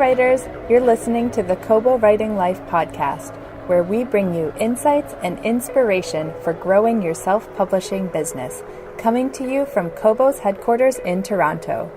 writers, you're listening to the Kobo Writing Life podcast, where we bring you insights and inspiration for growing your self-publishing business, coming to you from Kobo's headquarters in Toronto.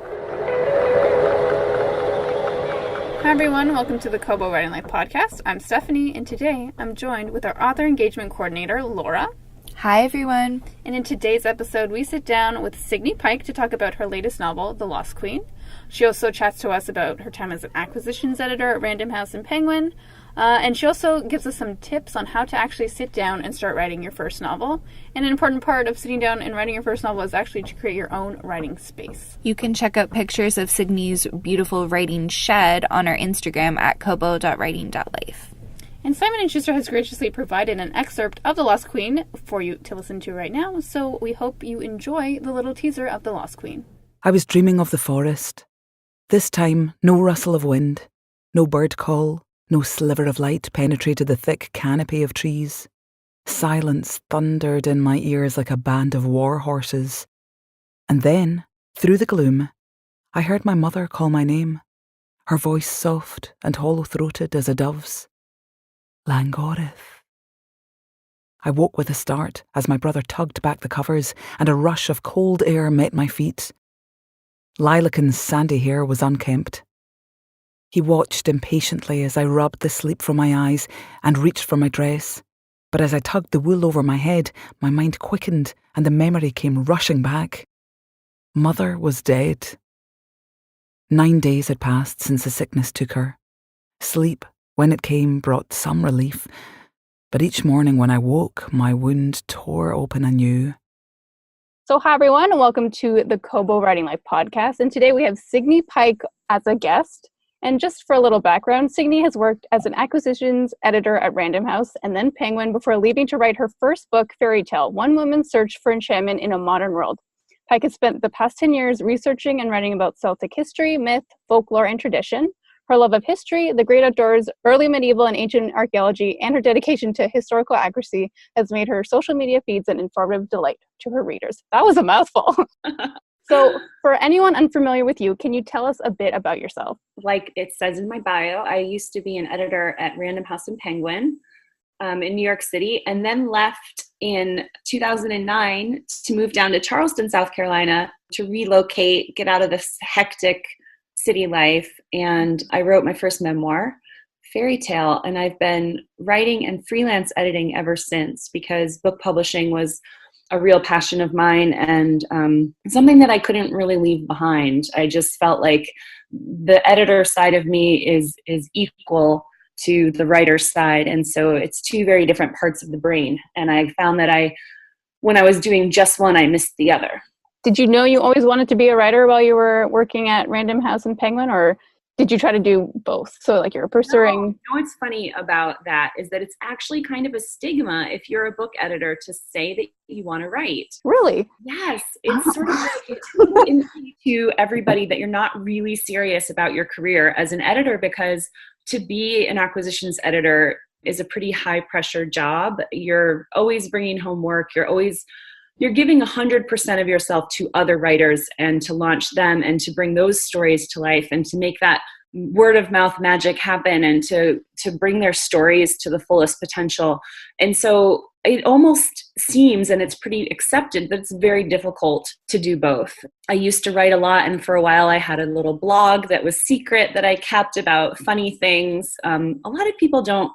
Hi everyone, welcome to the Kobo Writing Life podcast. I'm Stephanie, and today I'm joined with our author engagement coordinator, Laura. Hi everyone. And in today's episode, we sit down with Signe Pike to talk about her latest novel, The Lost Queen. She also chats to us about her time as an acquisitions editor at Random House and Penguin. And she also gives us some tips on how to actually sit down and start writing your first novel. And an important part of sitting down and writing your first novel is actually to create your own writing space. You can check out pictures of Signe's beautiful writing shed on our Instagram at kobo.writing.life. And Simon & Schuster has graciously provided an excerpt of The Lost Queen for you to listen to right now, so we hope you enjoy the little teaser of The Lost Queen. I was dreaming of the forest. This time, no rustle of wind, no bird call, no sliver of light penetrated the thick canopy of trees. Silence thundered in my ears like a band of war horses. And then, through the gloom, I heard my mother call my name, her voice soft and hollow-throated as a dove's. Langorith. I woke with a start as my brother tugged back the covers and a rush of cold air met my feet. Lilacan's sandy hair was unkempt. He watched impatiently as I rubbed the sleep from my eyes and reached for my dress. But as I tugged the wool over my head, my mind quickened and the memory came rushing back. Mother was dead. 9 days had passed since the sickness took her. Sleep, when it came, brought some relief, but each morning when I woke, my wound tore open anew. So hi everyone, and welcome to the Kobo Writing Life podcast. And today we have Signe Pike as a guest. And just for a little background, Signe has worked as an acquisitions editor at Random House and then Penguin before leaving to write her first book, Fairy Tale, One Woman's Search for Enchantment in a Modern World. Pike has spent the past 10 years researching and writing about Celtic history, myth, folklore, and tradition. Her love of history, the great outdoors, early medieval and ancient archaeology, and her dedication to historical accuracy has made her social media feeds an informative delight to her readers. That was a mouthful. So for anyone unfamiliar with you, can you tell us a bit about yourself? Like it says in my bio, I used to be an editor at Random House and Penguin in New York City, and then left in 2009 to move down to Charleston, South Carolina, to relocate, get out of this hectic city life. And I wrote my first memoir, Fairy Tale, and I've been writing and freelance editing ever since because book publishing was a real passion of mine and something that I couldn't really leave behind. I just felt like the editor side of me is equal to the writer side, and so it's two very different parts of the brain. And I found that when I was doing just one, I missed the other. Did you know you always wanted to be a writer while you were working at Random House and Penguin, or did you try to do both? So like you're pursuing... No, you know what's funny about that is that it's actually kind of a stigma if you're a book editor to say that you want to write. Really? Yes. It's sort of like it's to everybody that you're not really serious about your career as an editor, because to be an acquisitions editor is a pretty high pressure job. You're always bringing home work. You're giving 100% of yourself to other writers and to launch them and to bring those stories to life and to make that word of mouth magic happen and to bring their stories to the fullest potential. And so it almost seems, and it's pretty accepted, that it's very difficult to do both. I used to write a lot, and for a while I had a little blog that was secret that I kept about funny things. A lot of people don't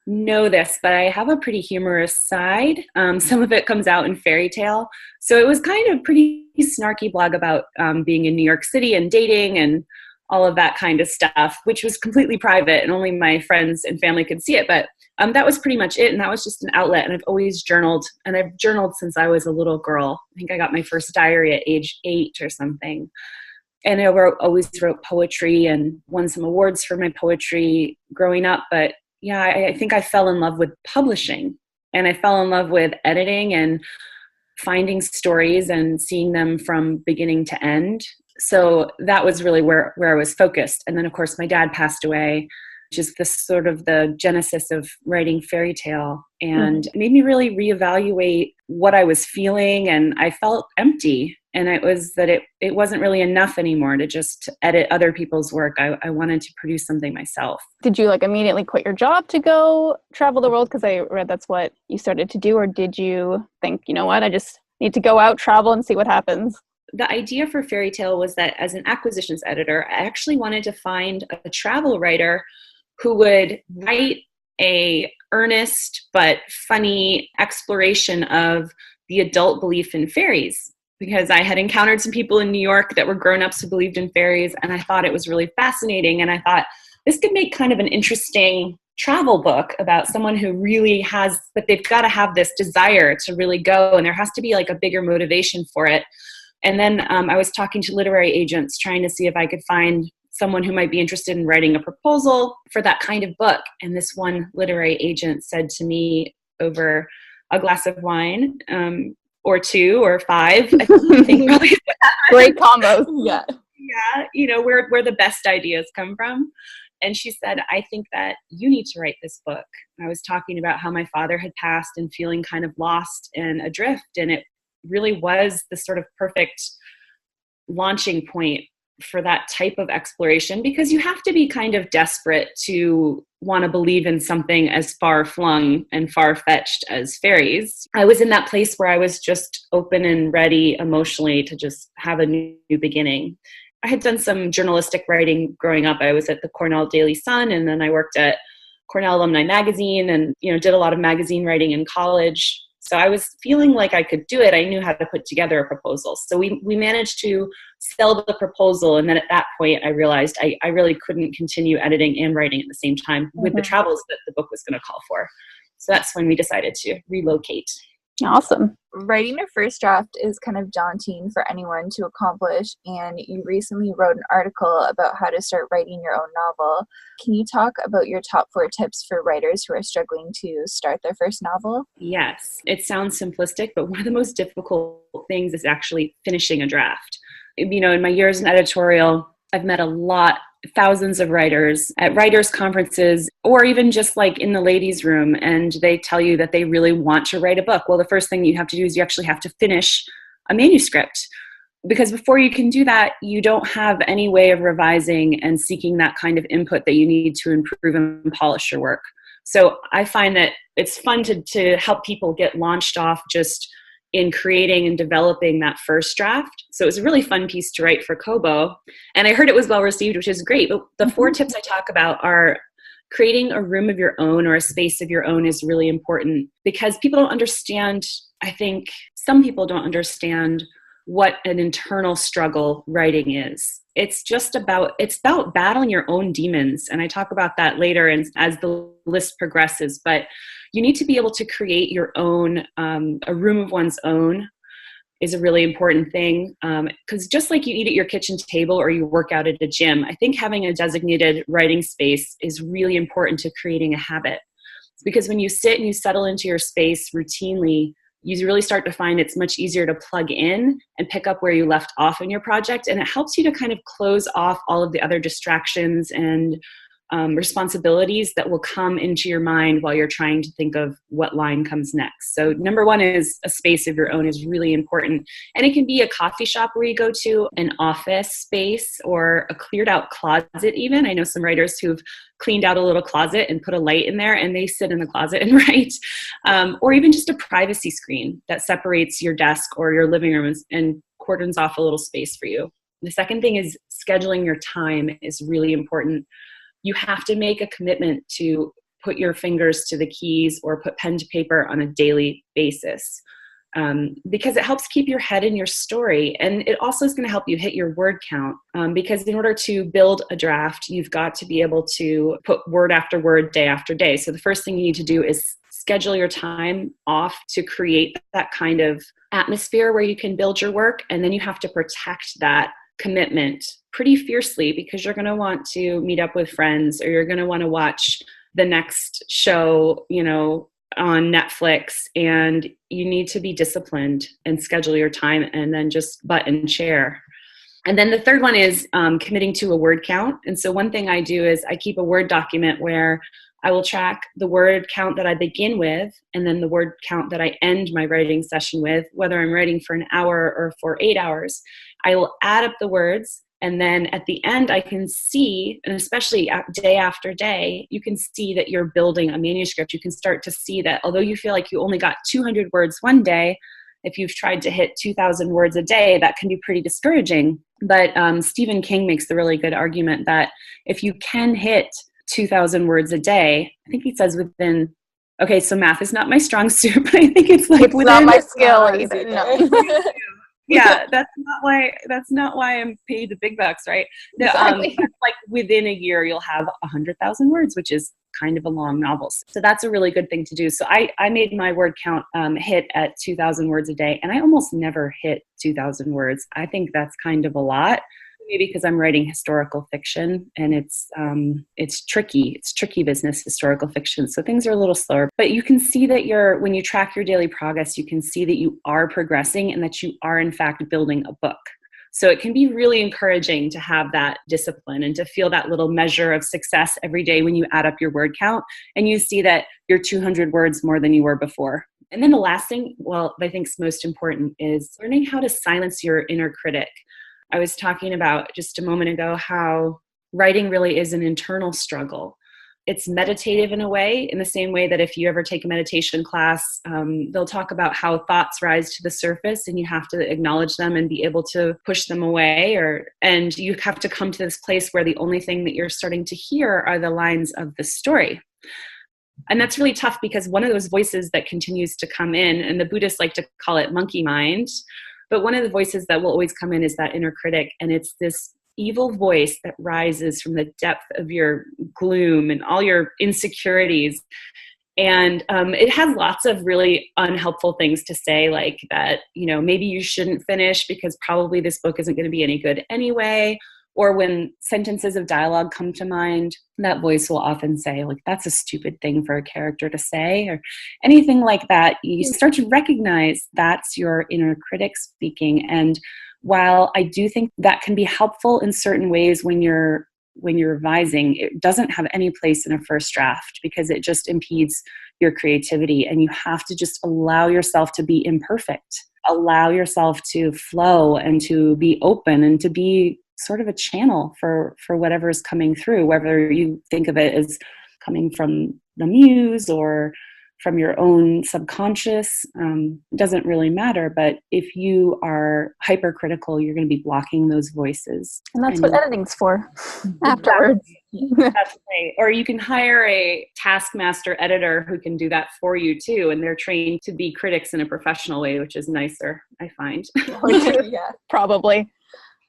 know this, but I have a pretty humorous side. Some of it comes out in Fairy Tale. So it was kind of pretty snarky blog about being in New York City and dating and all of that kind of stuff, which was completely private and only my friends and family could see it. But that was pretty much it. And that was just an outlet. And I've always journaled, and I've journaled since I was a little girl. I think I got my first diary at age 8 or something. And I always wrote poetry and won some awards for my poetry growing up. But yeah, I think I fell in love with publishing, and I fell in love with editing and finding stories and seeing them from beginning to end. So that was really where I was focused. And then, of course, my dad passed away, which is the sort of the genesis of writing Fairy Tale, and made me really reevaluate what I was feeling. And I felt empty. And it was that it wasn't really enough anymore to just edit other people's work. I wanted to produce something myself. Did you immediately quit your job to go travel the world? Because I read that's what you started to do. Or did you think, you know what, I just need to go out, travel, and see what happens? The idea for Fairy Tale was that as an acquisitions editor, I actually wanted to find a travel writer who would write a earnest but funny exploration of the adult belief in fairies. Because I had encountered some people in New York that were grown-ups who believed in fairies, and I thought it was really fascinating. And I thought this could make kind of an interesting travel book about someone who really has, but they've got to have this desire to really go, and there has to be a bigger motivation for it. And then I was talking to literary agents trying to see if I could find someone who might be interested in writing a proposal for that kind of book. And this one literary agent said to me over a glass of wine, or 2 or 5, I think probably. Great combos. Yeah. Yeah, where the best ideas come from. And she said, I think that you need to write this book. And I was talking about how my father had passed and feeling kind of lost and adrift. And it really was the sort of perfect launching point for that type of exploration, because you have to be kind of desperate to want to believe in something as far-flung and far-fetched as fairies. I was in that place where I was just open and ready emotionally to just have a new beginning. I had done some journalistic writing growing up. I was at the Cornell Daily Sun, and then I worked at Cornell Alumni Magazine and, did a lot of magazine writing in college. So I was feeling like I could do it. I knew how to put together a proposal. So we managed to sell the proposal. And then at that point, I realized I really couldn't continue editing and writing at the same time with the travels that the book was going to call for. So that's when we decided to relocate. Awesome. Writing a first draft is kind of daunting for anyone to accomplish, and you recently wrote an article about how to start writing your own novel. Can you talk about your top 4 tips for writers who are struggling to start their first novel? Yes, it sounds simplistic, but one of the most difficult things is actually finishing a draft. In my years in editorial, I've met thousands of writers at writers' conferences, or even just in the ladies' room, and they tell you that they really want to write a book. Well, the first thing you have to do is you actually have to finish a manuscript, because before you can do that, you don't have any way of revising and seeking that kind of input that you need to improve and polish your work. So I find that it's fun to help people get launched off just in creating and developing that first draft. So it was a really fun piece to write for Kobo. And I heard it was well received, which is great. But the 4 tips I talk about are creating a room of your own or a space of your own is really important, because people don't understand, I think some people don't understand what an internal struggle writing is. It's about battling your own demons. And I talk about that later as the list progresses, but you need to be able to create your own, a room of one's own is a really important thing. Because just like you eat at your kitchen table or you work out at a gym, I think having a designated writing space is really important to creating a habit. Because when you sit and you settle into your space routinely, you really start to find it's much easier to plug in and pick up where you left off in your project. And it helps you to kind of close off all of the other distractions and responsibilities that will come into your mind while you're trying to think of what line comes next. So number 1 is a space of your own is really important. And it can be a coffee shop where you go to, an office space, or a cleared out closet even. I know some writers who've cleaned out a little closet and put a light in there and they sit in the closet and write. Or even just a privacy screen that separates your desk or your living room and cordons off a little space for you. The second thing is scheduling your time is really important. You have to make a commitment to put your fingers to the keys or put pen to paper on a daily basis, because it helps keep your head in your story. And it also is going to help you hit your word count, because in order to build a draft, you've got to be able to put word after word, day after day. So the first thing you need to do is schedule your time off to create that kind of atmosphere where you can build your work. And then you have to protect that commitment pretty fiercely, because you're going to want to meet up with friends, or you're going to want to watch the next show, on Netflix, and you need to be disciplined and schedule your time and then just butt and share. And then the third one is committing to a word count. And so one thing I do is I keep a Word document where I will track the word count that I begin with and then the word count that I end my writing session with, whether I'm writing for an hour or for 8 hours. I will add up the words, and then at the end I can see, and especially day after day, you can see that you're building a manuscript. You can start to see that although you feel like you only got 200 words one day, if you've tried to hit 2,000 words a day, that can be pretty discouraging. But Stephen King makes the really good argument that if you can hit 2,000 words a day, I think he says within, okay, so math is not my strong suit, but I think it's like It's within, not my skill either. No. yeah, that's not why I'm paid the big bucks, right? No, Exactly. like within a year, you'll have 100,000 words, which is kind of a long novel. So that's a really good thing to do. So I made my word count hit at 2,000 words a day, and I almost never hit 2,000 words. I think that's kind of a lot. Maybe because I'm writing historical fiction, and it's tricky. It's tricky business, historical fiction. So things are a little slower. But you can see that when you track your daily progress, you can see that you are progressing and that you are in fact building a book. So it can be really encouraging to have that discipline and to feel that little measure of success every day when you add up your word count and you see that you're 200 words more than you were before. And then the last thing, well, I think is most important is learning how to silence your inner critic. I was talking about just a moment ago how writing really is an internal struggle. It's meditative in a way, in the same way that if you ever take a meditation class, they'll talk about how thoughts rise to the surface and you have to acknowledge them and be able to push them away, and you have to come to this place where the only thing that you're starting to hear are the lines of the story. And that's really tough because one of those voices that continues to come in, and the Buddhists like to call it monkey mind, but one of the voices that will always come in is that inner critic. And it's this evil voice that rises from the depth of your gloom and all your insecurities. And it has lots of really unhelpful things to say, like that, maybe you shouldn't finish because probably this book isn't going to be any good anyway. Or when sentences of dialogue come to mind, that voice will often say, like, that's a stupid thing for a character to say, or anything like that. You start to recognize that's your inner critic speaking. And while I do think that can be helpful in certain ways when you're revising, it doesn't have any place in a first draft because it just impedes your creativity. And you have to just allow yourself to be imperfect, allow yourself to flow and to be open and to be sort of a channel for whatever is coming through, whether you think of it as coming from the muse or from your own subconscious, doesn't really matter. But if you are hypercritical, you're going to be blocking those voices. And that's what editing's for afterwards. That's right. Or you can hire a taskmaster editor who can do that for you too. And they're trained to be critics in a professional way, which is nicer, I find. Yeah, probably.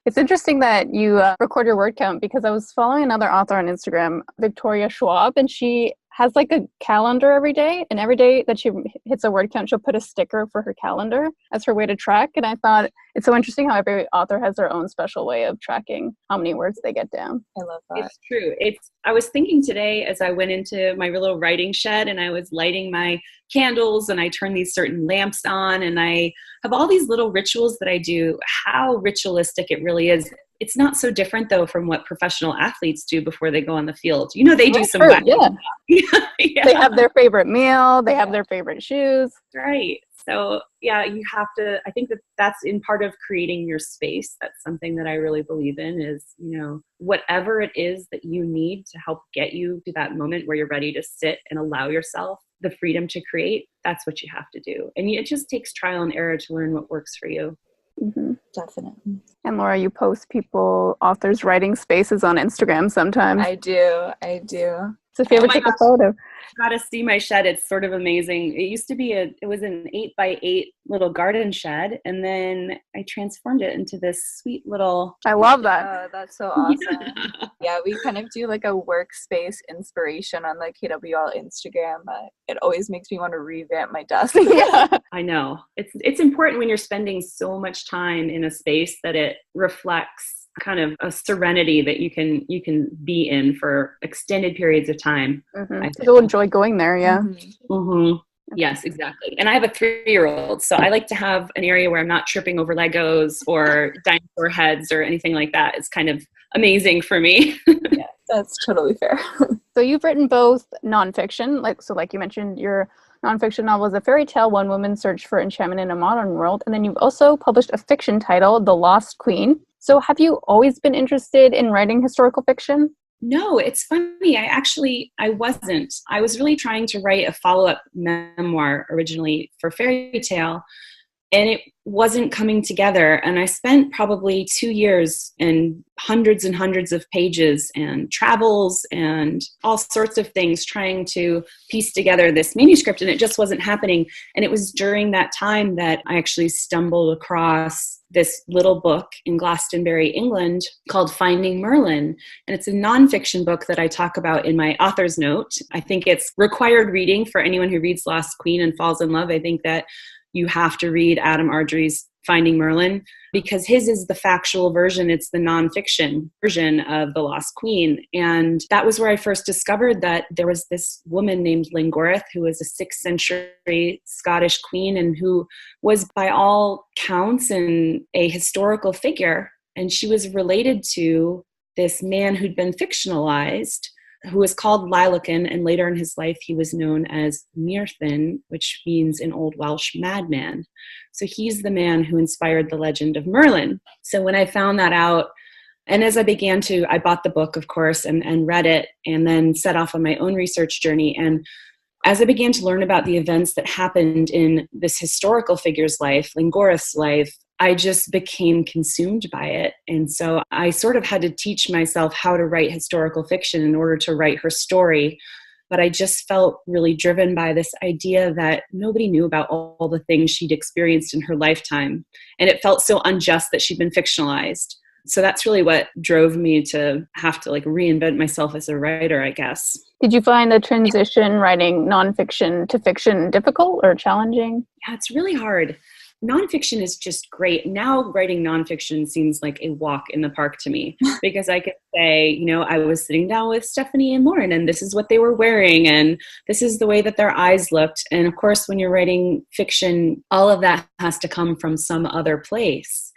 It's interesting that you record your word count because I was following another author on Instagram, Victoria Schwab, and she has like a calendar every day. And every day that she hits a word count, she'll put a sticker for her calendar as her way to track. And I thought it's so interesting how every author has their own special way of tracking how many words they get down. I love that. It's true. I was thinking today as I went into my little writing shed and I was lighting my candles and I turn these certain lamps on and I have all these little rituals that I do, how ritualistic it really is. It's not so different though from what professional athletes do before they go on the field. They do some yeah. Yeah. They have their favorite meal, they have their favorite shoes. Right. So yeah, you have to, I think that's in part of creating your space. That's something that I really believe in is, whatever it is that you need to help get you to that moment where you're ready to sit and allow yourself the freedom to create, that's what you have to do. And it just takes trial and error to learn what works for you. Mm-hmm. Definitely. And Laura, you post authors writing spaces on Instagram sometimes. I do. So if you ever take a photo. Got to see my shed. It's sort of amazing. It used to be it was an 8x8 little garden shed. And then I transformed it into this sweet little. I love that. Oh, that's so awesome. Yeah, we kind of do like a workspace inspiration on the KWL Instagram. It always makes me want to revamp my desk. Yeah. I know. It's important when you're spending so much time in a space that it reflects kind of a serenity that you can be in for extended periods of time. Mm-hmm. You'll enjoy going there, yeah. Mm-hmm. Mm-hmm. Yes, exactly. And I have a 3-year-old, so I like to have an area where I'm not tripping over Legos or dinosaur heads or anything like that. It's kind of amazing for me. Yeah. That's totally fair. So you've written both nonfiction, like you mentioned, your nonfiction novel is a fairy tale, One Woman's Search for Enchantment in a Modern World, and then you've also published a fiction title, The Lost Queen. So have you always been interested in writing historical fiction? No, it's funny. I wasn't. I was really trying to write a follow-up memoir originally for fairy tale, and it wasn't coming together. And I spent probably 2 years and hundreds of pages and travels and all sorts of things trying to piece together this manuscript, and it just wasn't happening. And it was during that time that I actually stumbled across this little book in Glastonbury, England, called Finding Merlin. And it's a nonfiction book that I talk about in my author's note. I think it's required reading for anyone who reads Lost Queen and falls in love. I think that you have to read Adam Ardry's Finding Merlin, because his is the factual version. It's the nonfiction version of The Lost Queen. And that was where I first discovered that there was this woman named Lingorith, who was a 6th century Scottish queen and who was by all counts a historical figure. And she was related to this man who'd been fictionalized, who was called Lailochen, and later in his life he was known as Myrddin, which means in Old Welsh, madman. So he's the man who inspired the legend of Merlin. So when I found that out, and as I bought the book, of course, and read it, and then set off on my own research journey. And as I began to learn about the events that happened in this historical figure's life, Lingorith's life, I just became consumed by it. And so I sort of had to teach myself how to write historical fiction in order to write her story. But I just felt really driven by this idea that nobody knew about all the things she'd experienced in her lifetime. And it felt so unjust that she'd been fictionalized. So that's really what drove me to have to reinvent myself as a writer, I guess. Did you find the transition writing nonfiction to fiction difficult or challenging? Yeah, it's really hard. Nonfiction is just great. Now writing nonfiction seems like a walk in the park to me, because I could say, I was sitting down with Stephanie and Lauren, and this is what they were wearing, and this is the way that their eyes looked. And of course, when you're writing fiction, all of that has to come from some other place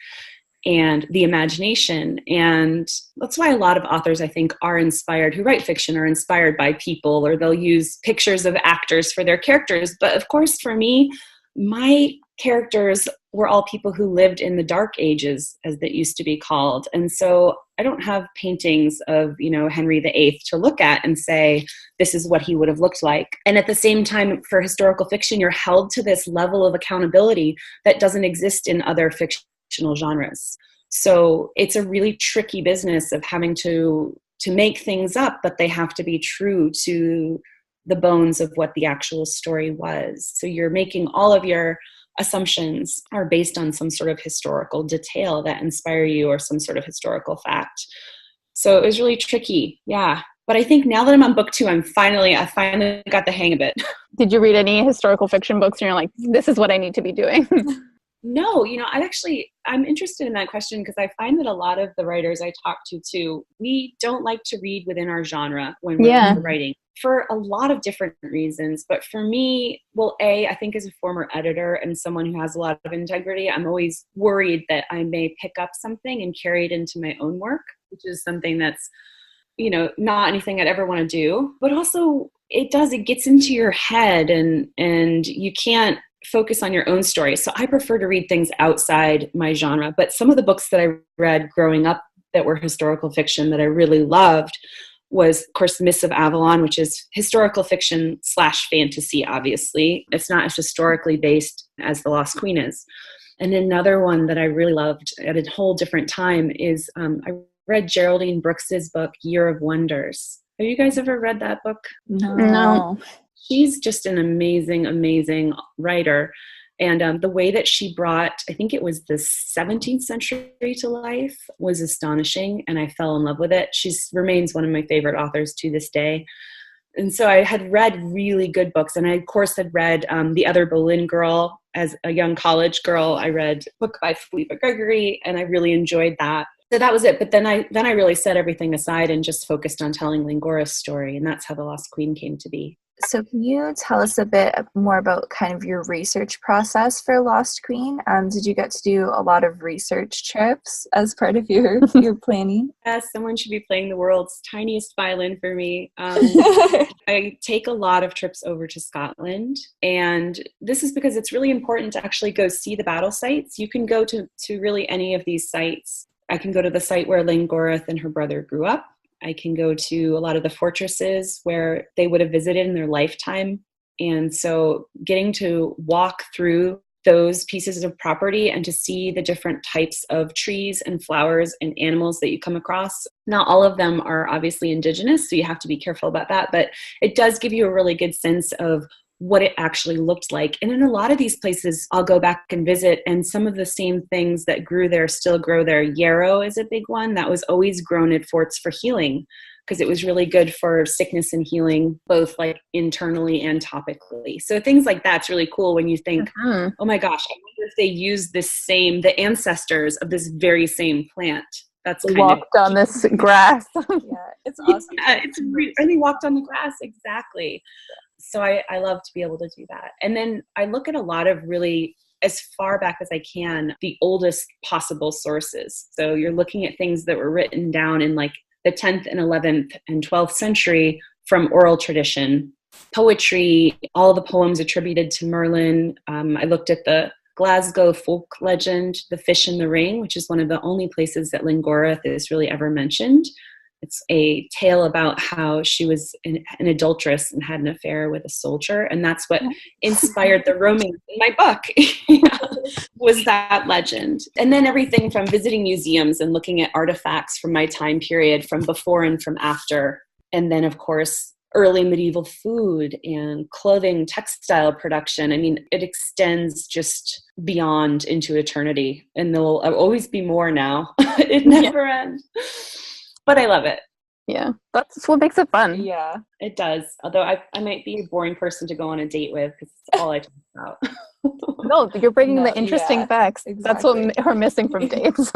and the imagination. And that's why a lot of authors, I think, who write fiction are inspired by people, or they'll use pictures of actors for their characters. But of course, for me, my characters were all people who lived in the Dark Ages, as that used to be called. And so I don't have paintings of, Henry VIII to look at and say, this is what he would have looked like. And at the same time, for historical fiction, you're held to this level of accountability that doesn't exist in other fictional genres. So it's a really tricky business of having to make things up, but they have to be true to the bones of what the actual story was. So you're making all of your assumptions are based on some sort of historical detail that inspire you, or some sort of historical fact. So it was really tricky. Yeah. But I think now that I'm on book 2, I finally got the hang of it. Did you read any historical fiction books and you're like, this is what I need to be doing? No, I'm interested in that question, because I find that a lot of the writers I talk to too, we don't like to read within our genre when we're writing, for a lot of different reasons. But for me, I think as a former editor and someone who has a lot of integrity, I'm always worried that I may pick up something and carry it into my own work, which is something that's, not anything I'd ever want to do. But also it gets into your head, and you can't focus on your own story. So I prefer to read things outside my genre. But some of the books that I read growing up that were historical fiction that I really loved was, of course, Mists of Avalon, which is historical fiction / fantasy, obviously. It's not as historically based as The Lost Queen is. And another one that I really loved at a whole different time is I read Geraldine Brooks's book, Year of Wonders. Have you guys ever read that book? No. She's just an amazing, amazing writer. And the way that she brought, I think it was the 17th century to life, was astonishing. And I fell in love with it. She remains one of my favorite authors to this day. And so I had read really good books. And I, of course, had read The Other Boleyn Girl as a young college girl. I read a book by Philippa Gregory, and I really enjoyed that. So that was it. But then I really set everything aside and just focused on telling Lingorith's story. And that's how The Lost Queen came to be. So can you tell us a bit more about kind of your research process for Lost Queen? Did you get to do a lot of research trips as part of your planning? Yes, someone should be playing the world's tiniest violin for me. I take a lot of trips over to Scotland, and this is because it's really important to actually go see the battle sites. You can go to really any of these sites. I can go to the site where Lingorith and her brother grew up. I can go to a lot of the fortresses where they would have visited in their lifetime. And so getting to walk through those pieces of property and to see the different types of trees and flowers and animals that you come across. Not all of them are obviously indigenous, so you have to be careful about that, but it does give you a really good sense of what it actually looked like. And in a lot of these places, I'll go back and visit, and some of the same things that grew there still grow there. Yarrow is a big one that was always grown at forts for healing, because it was really good for sickness and healing, both like internally and topically. So things like that's really cool when you think, oh my gosh, I wonder if they use the ancestors of this very same plant. That's kind walked on this grass. Yeah, it's awesome. Yeah, they walked on the grass, exactly. So I love to be able to do that. And then I look at a lot of really, as far back as I can, the oldest possible sources. So you're looking at things that were written down in like the 10th and 11th and 12th century from oral tradition, poetry, all the poems attributed to Merlin. I looked at the Glasgow folk legend, The Fish in the Ring, which is one of the only places that Lingorith is really ever mentioned. It's a tale about how she was an adulteress and had an affair with a soldier. And that's what inspired the romance in my book, was that legend. And then everything from visiting museums and looking at artifacts from my time period, from before and from after. And then, of course, early medieval food and clothing, textile production. I mean, it extends just beyond into eternity. And there'll always be more now. It never ends. But I love it. Yeah, that's what makes it fun. Yeah, it does. Although I might be a boring person to go on a date with, because it's all I talk about. No, you're bringing the interesting facts. Exactly. That's what we're missing from dates.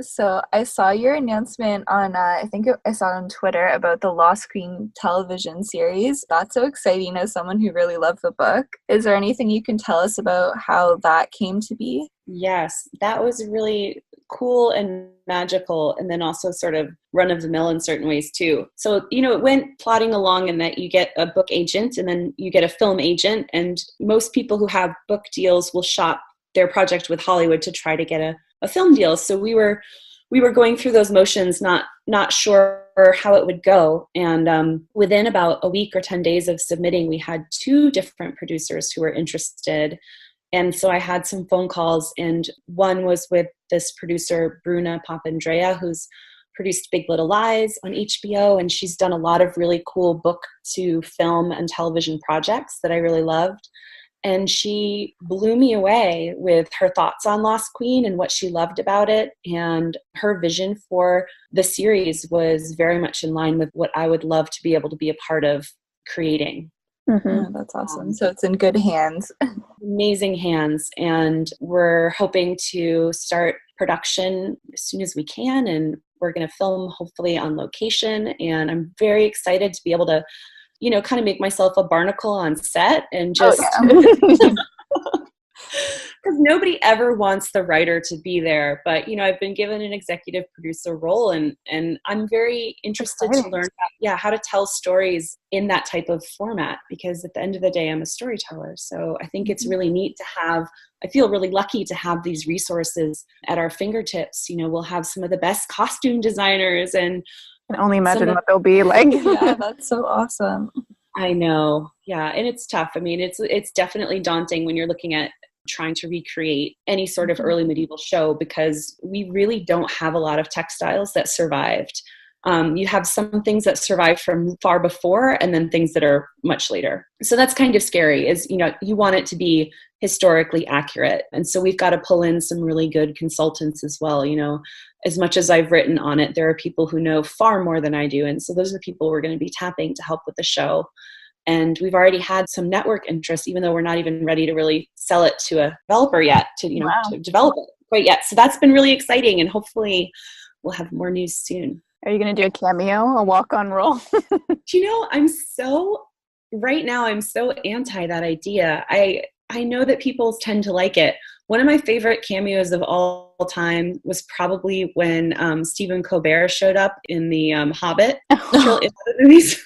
So I saw your announcement on, I saw it on Twitter, about the Lost Queen television series. That's so exciting as someone who really loved the book. Is there anything you can tell us about how that came to be? Yes, that was really cool and magical, and then also sort of run of the mill in certain ways too. So, it went plodding along in that you get a book agent and then you get a film agent, and most people who have book deals will shop their project with Hollywood to try to get a film deal. So we were going through those motions, not sure how it would go. And within about a week or 10 days of submitting, we had 2 different producers who were interested. And so I had some phone calls, and one was with this producer, Bruna Papandrea, who's produced Big Little Lies on HBO, and she's done a lot of really cool book to film and television projects that I really loved. And she blew me away with her thoughts on Lost Queen and what she loved about it. And her vision for the series was very much in line with what I would love to be able to be a part of creating. Mm-hmm. Oh, that's awesome. So it's in good hands. Amazing hands. And we're hoping to start production as soon as we can. And we're going to film hopefully on location. And I'm very excited to be able to, kind of make myself a barnacle on set and just... Because nobody ever wants the writer to be there. But, I've been given an executive producer role, and I'm very interested to learn how to tell stories in that type of format, because at the end of the day, I'm a storyteller. So I think it's really neat to have, I feel really lucky to have these resources at our fingertips. We'll have some of the best costume designers, and I can only imagine what they'll be like. Yeah, that's so awesome. I know. Yeah. And it's tough. I mean, it's definitely daunting when you're looking at trying to recreate any sort of early medieval show, because we really don't have a lot of textiles that survived. You have some things that survived from far before, and then things that are much later. So that's kind of scary, is, you want it to be historically accurate. And so we've got to pull in some really good consultants as well. As much as I've written on it, there are people who know far more than I do. And so those are the people we're going to be tapping to help with the show. And we've already had some network interest, even though we're not even ready to really sell it to a developer yet, to develop it quite yet. So that's been really exciting, and hopefully we'll have more news soon. Are you going to do a cameo, a walk-on role? I'm so right now I'm so anti that idea. I know that people tend to like it. One of my favorite cameos of all time was probably when Stephen Colbert showed up in the Hobbit movies.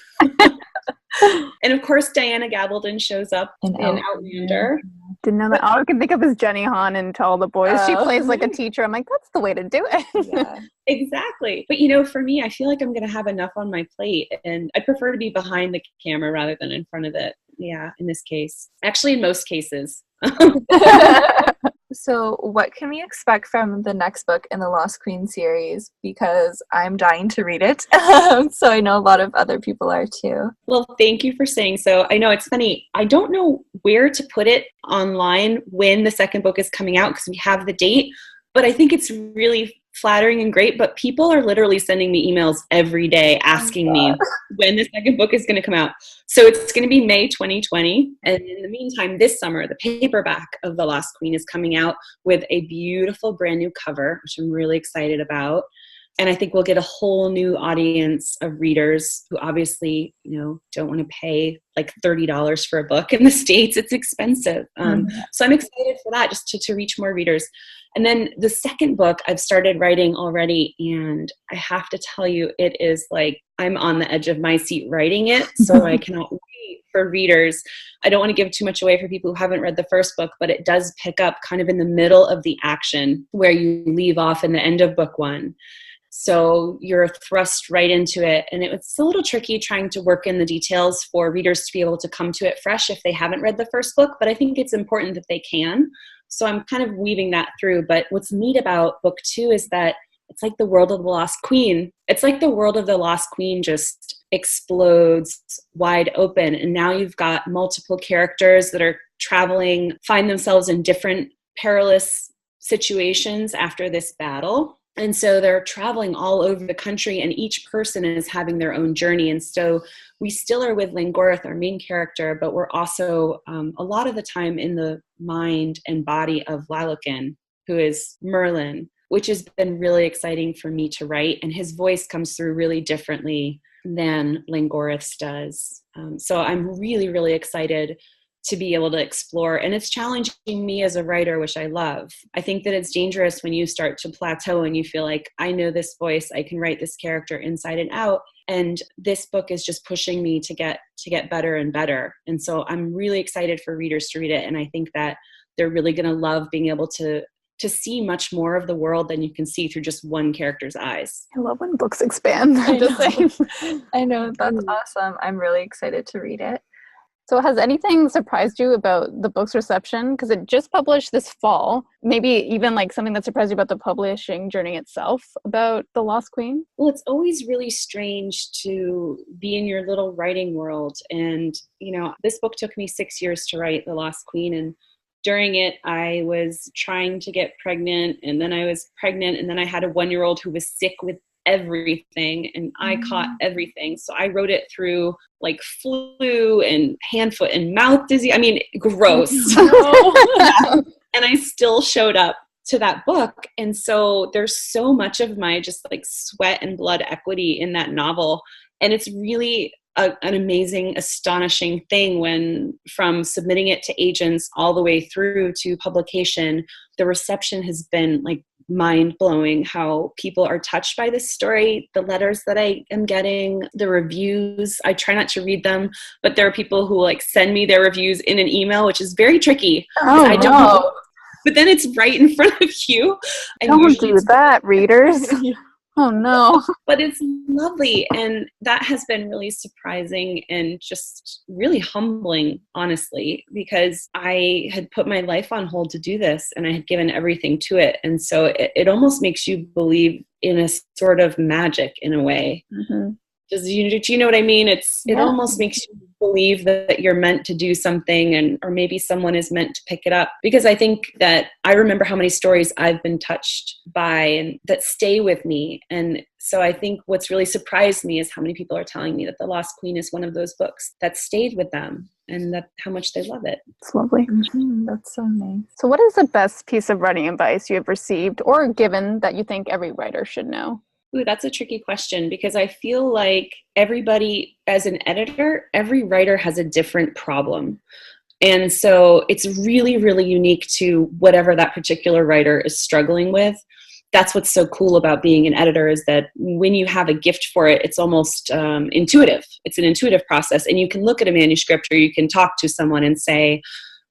And of course, Diana Gabaldon shows up in Outlander. Didn't know that. All I can think of is Jenny Han and To All the Boys. She plays like a teacher. I'm like, that's the way to do it. Yeah. Exactly. But for me, I feel like I'm going to have enough on my plate, and I prefer to be behind the camera rather than in front of it. Yeah, in this case. Actually, in most cases. So what can we expect from the next book in the Lost Queen series? Because I'm dying to read it. So I know a lot of other people are too. Well, thank you for saying so. I know it's funny. I don't know where to put it online when the second book is coming out because we have the date, but I think it's really flattering and great. But people are literally sending me emails every day asking me when the second book is going to come out. So it's going to be May 2020. And in the meantime, this summer, the paperback of The Lost Queen is coming out with a beautiful brand new cover, which I'm really excited about. And I think we'll get a whole new audience of readers who obviously, don't want to pay like $30 for a book in the States. It's expensive. So I'm excited for that, just to reach more readers. And then the second book I've started writing already, and I have to tell you, it is like I'm on the edge of my seat writing it, so I cannot wait for readers. I don't want to give too much away for people who haven't read the first book, but it does pick up kind of in the middle of the action where you leave off in the end of book one. So you're thrust right into it. And it's a little tricky trying to work in the details for readers to be able to come to it fresh if they haven't read the first book, but I think it's important that they can. So I'm kind of weaving that through. But what's neat about book two is that it's like the world of the Lost Queen. It's like the world of the Lost Queen just explodes wide open. And now you've got multiple characters that are traveling, find themselves in different perilous situations after this battle. And so they're traveling all over the country, and each person is having their own journey. And so we still are with Langorith, our main character, but we're also a lot of the time in the mind and body of Lalakin, who is Merlin, which has been really exciting for me to write. And his voice comes through really differently than Langorith's does. So I'm really, really excited to be able to explore. And it's challenging me as a writer, which I love. I think that it's dangerous when you start to plateau and you feel like, I know this voice, I can write this character inside and out. And this book is just pushing me to get better and better. And so I'm really excited for readers to read it. And I think that they're really going to love being able to see much more of the world than you can see through just one character's eyes. I love when books expand. I know, that's awesome. I'm really excited to read it. So has anything surprised you about the book's reception? Because it just published this fall. Maybe even like something that surprised you about the publishing journey itself about The Lost Queen? Well, it's always really strange to be in your little writing world. And, this book took me 6 years to write The Lost Queen. And during it, I was trying to get pregnant, and then I was pregnant, and then I had a 1-year-old who was sick with everything, and I caught everything. So I wrote it through like flu and hand, foot, and mouth disease. I mean, gross. And I still showed up to that book. And so there's so much of my just like sweat and blood equity in that novel. And it's really an amazing, astonishing thing when from submitting it to agents all the way through to publication, the reception has been like mind-blowing, how people are touched by this story, the letters that I am getting, the reviews. I try not to read them, but there are people who like send me their reviews in an email, which is very tricky. I don't know. But then it's right in front of you. Don't do that, readers. Oh no. But it's lovely. And that has been really surprising and just really humbling, honestly, because I had put my life on hold to do this and I had given everything to it. And so it almost makes you believe in a sort of magic in a way. Mm-hmm. Do you know what I mean? It almost makes you believe that you're meant to do something, or maybe someone is meant to pick it up. Because I think that I remember how many stories I've been touched by and that stay with me. And so I think what's really surprised me is how many people are telling me that The Lost Queen is one of those books that stayed with them and that how much they love it. It's lovely. Mm-hmm. That's so nice. So what is the best piece of writing advice you have received or given that you think every writer should know? Ooh, that's a tricky question because I feel like everybody, as an editor, every writer has a different problem. And so it's really, really unique to whatever that particular writer is struggling with. That's what's so cool about being an editor, is that when you have a gift for it, it's almost intuitive. It's an intuitive process. And you can look at a manuscript, or you can talk to someone and say,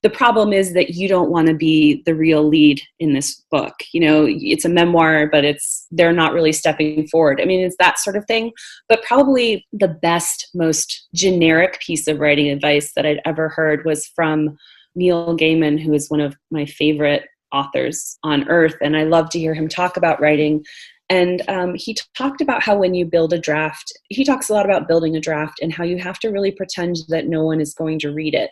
the problem is that you don't want to be the real lead in this book. You know, it's a memoir, but they're not really stepping forward. I mean, it's that sort of thing. But probably the best, most generic piece of writing advice that I'd ever heard was from Neil Gaiman, who is one of my favorite authors on earth. And I love to hear him talk about writing. And he talked about how when you build a draft, he talks a lot about building a draft and how you have to really pretend that no one is going to read it.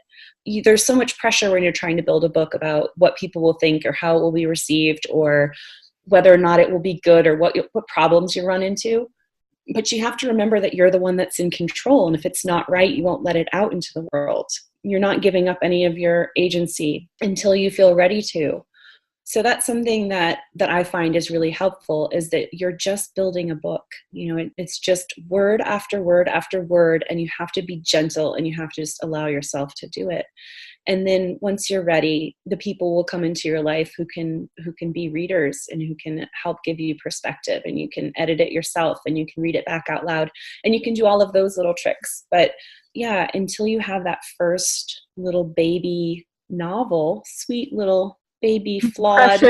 There's so much pressure when you're trying to build a book about what people will think, or how it will be received, or whether or not it will be good, or what problems you run into. But you have to remember that you're the one that's in control. And if it's not right, you won't let it out into the world. You're not giving up any of your agency until you feel ready to. So that's something that I find is really helpful, is that you're just building a book. You know, it's just word after word after word, and you have to be gentle, and you have to just allow yourself to do it. And then once you're ready, the people will come into your life who can be readers and who can help give you perspective, and you can edit it yourself, and you can read it back out loud, and you can do all of those little tricks. But yeah, until you have that first little baby novel, sweet little baby flawed,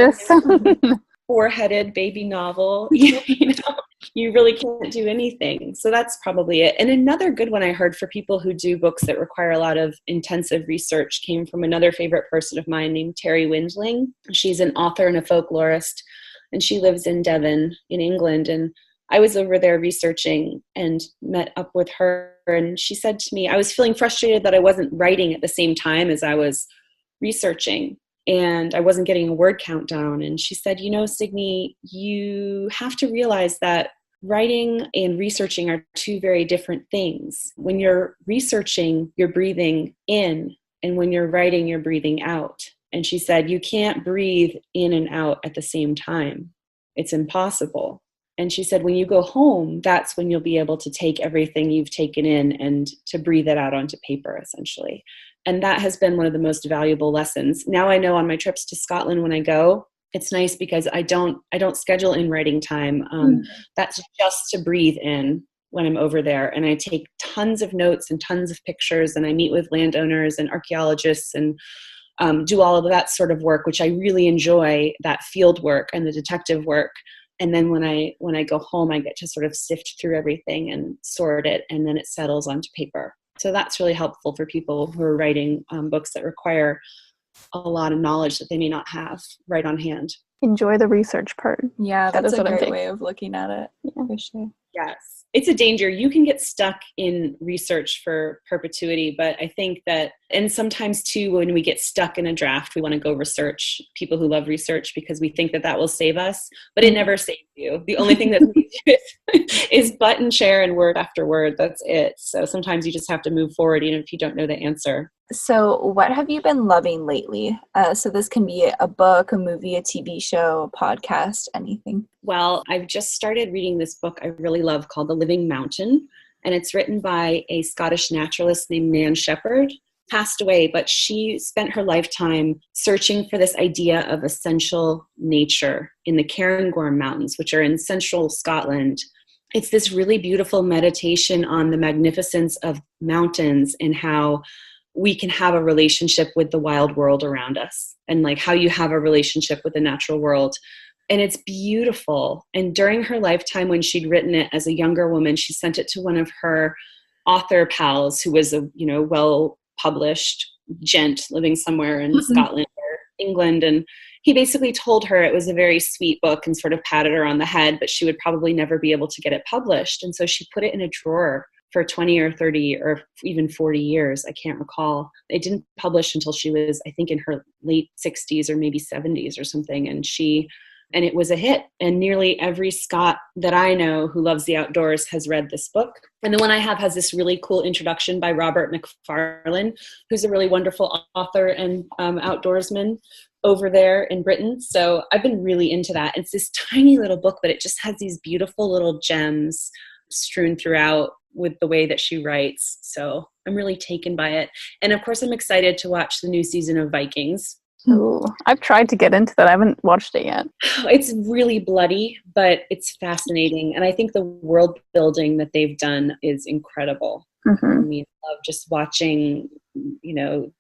four-headed baby novel, you know, you really can't do anything. So that's probably it. And another good one I heard for people who do books that require a lot of intensive research came from another favorite person of mine named Terry Windling. She's an author and a folklorist, and she lives in Devon in England. And I was over there researching and met up with her, and she said to me, I was feeling frustrated that I wasn't writing at the same time as I was researching, and I wasn't getting a word count down. And she said, you know, Signe, you have to realize that writing and researching are two very different things. When you're researching, you're breathing in, and when you're writing, you're breathing out. And she said, you can't breathe in and out at the same time. It's impossible. And she said, when you go home, that's when you'll be able to take everything you've taken in and to breathe it out onto paper, essentially. And that has been one of the most valuable lessons. Now I know on my trips to Scotland when I go, it's nice because I don't schedule in writing time. That's just to breathe in when I'm over there. And I take tons of notes and tons of pictures, and I meet with landowners and archaeologists and do all of that sort of work, which I really enjoy, that field work and the detective work. And then when I go home, I get to sort of sift through everything and sort it, and then it settles onto paper. So that's really helpful for people who are writing books that require a lot of knowledge that they may not have right on hand. Enjoy the research part. Yeah, that's a great way of looking at it. Yeah. For sure. Yes. It's a danger. You can get stuck in research for perpetuity, but I think that, and sometimes too, when we get stuck in a draft, we want to go research, people who love research, because we think that will save us, but it never saves you. The only thing that saves you is button share and word after word. That's it. So sometimes you just have to move forward, even if you don't know the answer. So what have you been loving lately? So this can be a book, a movie, a TV show, a podcast, anything. Well, I've just started reading this book I really love called The Living Mountain, and it's written by a Scottish naturalist named Nan Shepherd. Passed away, but she spent her lifetime searching for this idea of essential nature in the Cairngorm Mountains, which are in central Scotland. It's this really beautiful meditation on the magnificence of mountains and how we can have a relationship with the wild world around us, and like how you have a relationship with the natural world. And it's beautiful. And during her lifetime, when she'd written it as a younger woman, she sent it to one of her author pals who was a, well-published gent living somewhere in Scotland or England. And he basically told her it was a very sweet book and sort of patted her on the head, but she would probably never be able to get it published. And so she put it in a drawer for 20 or 30 or even 40 years. I can't recall. It didn't publish until she was, I think, in her late 60s or maybe 70s or something. And she and it was a hit. And nearly every Scot that I know who loves the outdoors has read this book. And the one I have has this really cool introduction by Robert McFarlane, who's a really wonderful author and outdoorsman over there in Britain. So I've been really into that. It's this tiny little book, but it just has these beautiful little gems strewn throughout with the way that she writes. So I'm really taken by it. And of course, I'm excited to watch the new season of Vikings. Ooh, I've tried to get into that. I haven't watched it yet. It's really bloody, but it's fascinating. And I think the world building that they've done is incredible. Mm-hmm. I mean, I love just watching,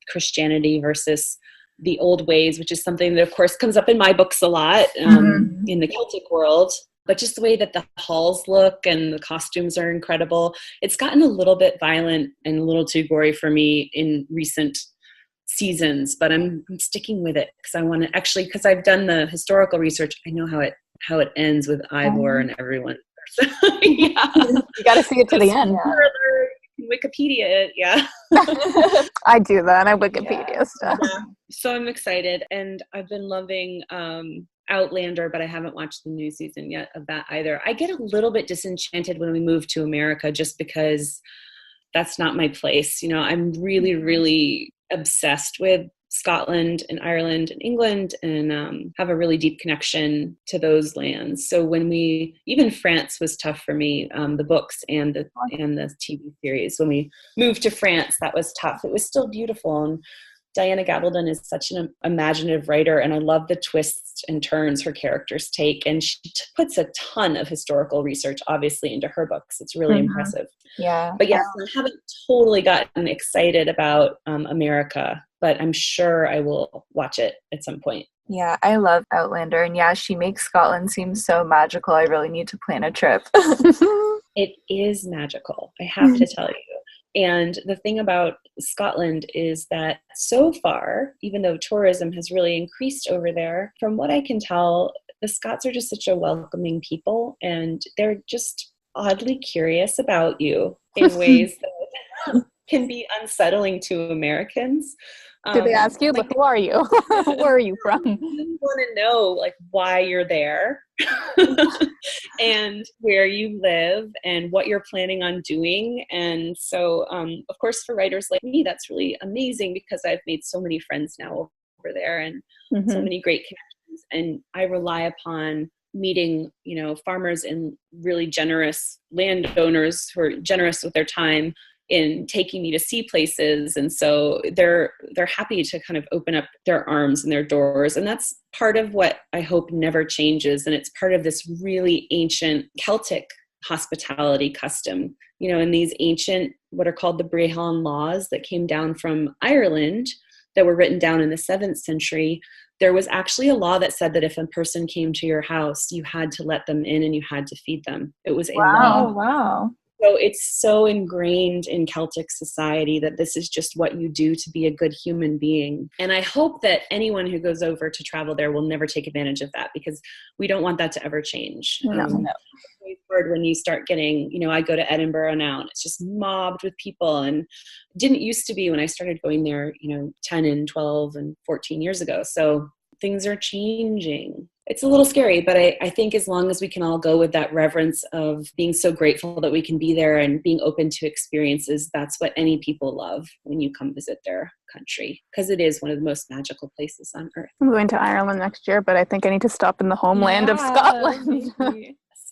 Christianity versus the old ways, which is something that, of course, comes up in my books a lot in the Celtic world. But just the way that the halls look and the costumes are incredible. It's gotten a little bit violent and a little too gory for me in recent seasons, but I'm sticking with it because I want to because I've done the historical research. I know how it ends with Ivor and everyone. Yeah. You got to see it to the end. Wikipedia it, yeah. I do that. I Wikipedia stuff. Yeah. So I'm excited, and I've been loving Outlander, but I haven't watched the new season yet of that either. I get a little bit disenchanted when we move to America just because that's not my place. I'm really, really obsessed with Scotland and Ireland and England, and have a really deep connection to those lands. So even France was tough for me, the books and the TV series. When we moved to France, that was tough. It was still beautiful. And Diana Gabaldon is such an imaginative writer, and I love the twists and turns her characters take. And she puts a ton of historical research, obviously, into her books. It's really impressive. Yeah. But yes, I haven't totally gotten excited about America, but I'm sure I will watch it at some point. Yeah, I love Outlander. And yeah, she makes Scotland seem so magical. I really need to plan a trip. It is magical, I have to tell you. And the thing about Scotland is that so far, even though tourism has really increased over there, from what I can tell, the Scots are just such a welcoming people, and they're just oddly curious about you in ways that can be unsettling to Americans. Do they ask you, who are you? Where are you from? You want to know why you're there and where you live and what you're planning on doing. And so, of course, for writers like me, that's really amazing because I've made so many friends now over there and so many great connections. And I rely upon meeting, farmers and really generous landowners who are generous with their time in taking me to see places. And so they're happy to kind of open up their arms and their doors. And that's part of what I hope never changes. And it's part of this really ancient Celtic hospitality custom, in these ancient, what are called the Brehon laws that came down from Ireland that were written down in the 7th century. There was actually a law that said that if a person came to your house, you had to let them in and you had to feed them. It was a law. Wow. So it's so ingrained in Celtic society that this is just what you do to be a good human being. And I hope that anyone who goes over to travel there will never take advantage of that because we don't want that to ever change. No. It's hard when you start getting, I go to Edinburgh now and it's just mobbed with people, and it didn't used to be when I started going there, 10 and 12 and 14 years ago. So things are changing. It's a little scary, but I think as long as we can all go with that reverence of being so grateful that we can be there and being open to experiences, that's what any people love when you come visit their country, because it is one of the most magical places on earth. I'm going to Ireland next year, but I think I need to stop in the homeland of Scotland.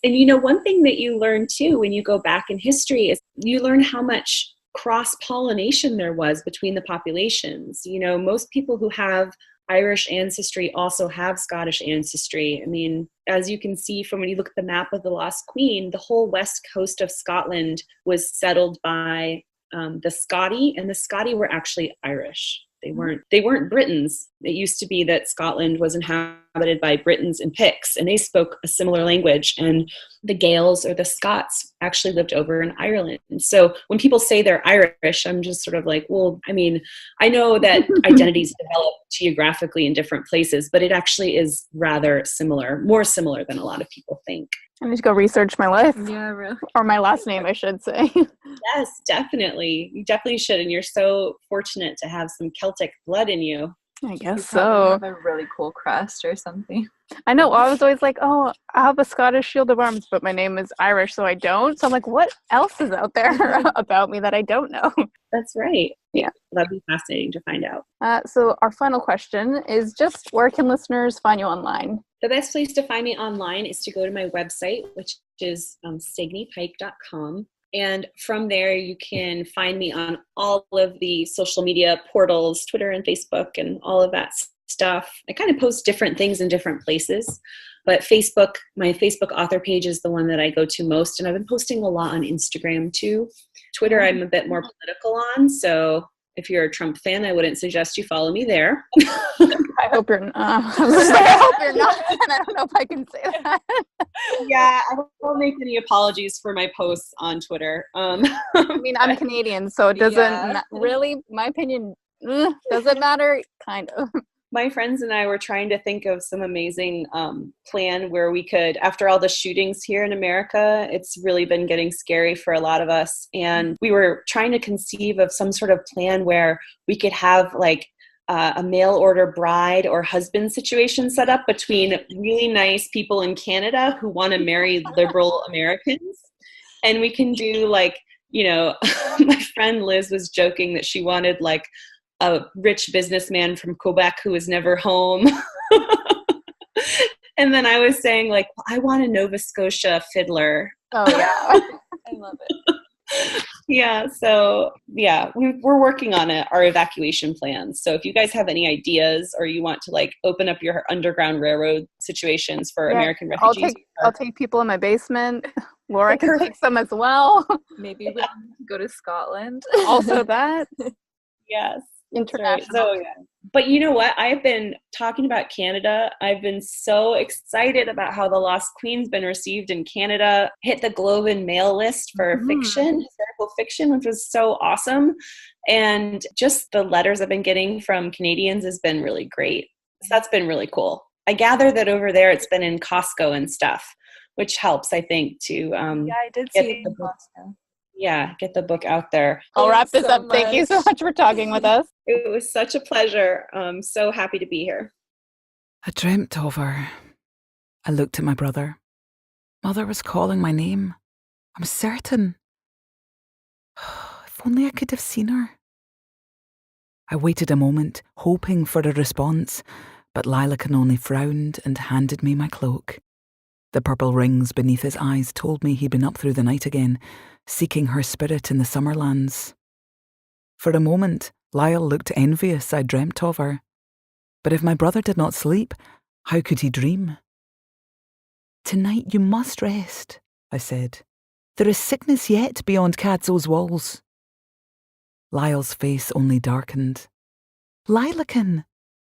And one thing that you learn too when you go back in history is you learn how much cross-pollination there was between the populations. Most people who have Irish ancestry also have Scottish ancestry. I mean, as you can see from when you look at the map of the Lost Queen, the whole west coast of Scotland was settled by the Scotty, and the Scotty were actually Irish. They weren't Britons. It used to be that Scotland was inhabited by Britons and Picts, and they spoke a similar language. And the Gaels or the Scots actually lived over in Ireland. And so when people say they're Irish, I'm just sort of like, well, I mean, I know that identities develop geographically in different places, but it actually is rather similar, more similar than a lot of people think. I need to go research my life. Yeah, really. Or my last name, I should say. Yes, definitely. You definitely should. And you're so fortunate to have some Celtic blood in you. I guess You probably so. have a really cool crest or something. I know. I was always like, oh, I have a Scottish shield of arms, but my name is Irish, so I don't. So I'm like, what else is out there about me that I don't know? That's right. Yeah. That'd be fascinating to find out. So our final question is just, where can listeners find you online? The best place to find me online is to go to my website, which is signepike.com. And from there, you can find me on all of the social media portals, Twitter and Facebook and all of that stuff. I kind of post different things in different places. But Facebook, my Facebook author page is the one that I go to most. And I've been posting a lot on Instagram too. Twitter, I'm a bit more political on. So if you're a Trump fan, I wouldn't suggest you follow me there. I hope you're not. I hope you're not. And I don't know if I can say that. Yeah, I won't make any apologies for my posts on Twitter. I mean, I'm Canadian, so it doesn't really, my opinion, doesn't matter, kind of. My friends and I were trying to think of some amazing plan where we could, after all the shootings here in America, it's really been getting scary for a lot of us. And we were trying to conceive of some sort of plan where we could have like a mail order bride or husband situation set up between really nice people in Canada who want to marry liberal Americans. And we can do like, you know, my friend Liz was joking that she wanted like a rich businessman from Quebec who was never home. And then I was saying like, well, I want a Nova Scotia fiddler. Oh yeah. I love it. Yeah. So yeah, we're working on our evacuation plans. So if you guys have any ideas or you want to like open up your Underground Railroad situations for American refugees. I'll take people in my basement. Laura can take some as well. Maybe we can go to Scotland. Also that. Yes. International. So, yeah. But you know what? I've been talking about Canada. I've been so excited about how The Lost Queen's been received in Canada. Hit the Globe and Mail list for fiction, historical fiction, which was so awesome. And just the letters I've been getting from Canadians has been really great. So that's been really cool. I gather that over there it's been in Costco and stuff, which helps, I think, to I did see it in Costco. Yeah, get the book out there. I'll wrap this up. Thank you so much for talking with us. It was such a pleasure. I'm so happy to be here. I dreamt of her. I looked at my brother. Mother was calling my name. I'm certain. If only I could have seen her. I waited a moment, hoping for a response, but Lilacan only frowned and handed me my cloak. The purple rings beneath his eyes told me he'd been up through the night again, seeking her spirit in the summer lands. For a moment, Lyle looked envious I dreamt of her. But if my brother did not sleep, how could he dream? Tonight you must rest, I said. There is sickness yet beyond Cadzo's walls. Lyle's face only darkened. Lilacan,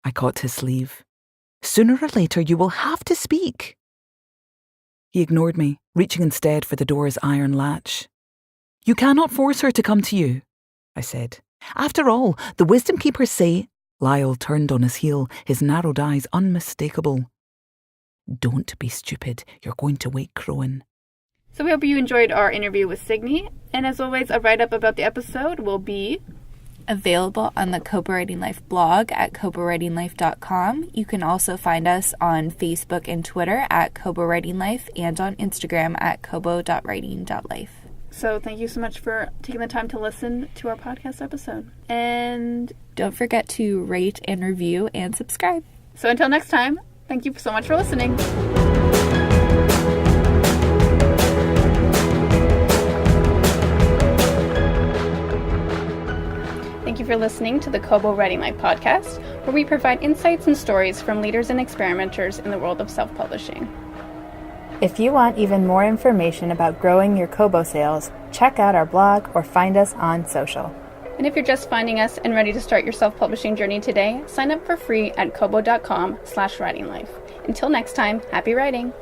I caught his sleeve. Sooner or later you will have to speak. He ignored me, reaching instead for the door's iron latch. You cannot force her to come to you, I said. After all, the wisdom keepers say... Lyle turned on his heel, his narrowed eyes unmistakable. Don't be stupid, you're going to wake Crowan. So we hope you enjoyed our interview with Signe, and as always, a write-up about the episode will be available on the Kobo Writing Life blog at kobowritinglife.com. You can also find us on Facebook and Twitter at Kobo Writing Life and on Instagram at kobo.writing.life. So thank you so much for taking the time to listen to our podcast episode. And don't forget to rate and review and subscribe. So until next time, thank you so much for listening. Thank you for listening to the Kobo Writing Life podcast, where we provide insights and stories from leaders and experimenters in the world of self-publishing. If you want even more information about growing your Kobo sales, check out our blog or find us on social. And if you're just finding us and ready to start your self-publishing journey today, sign up for free at kobo.com/writinglife. Until next time, happy writing!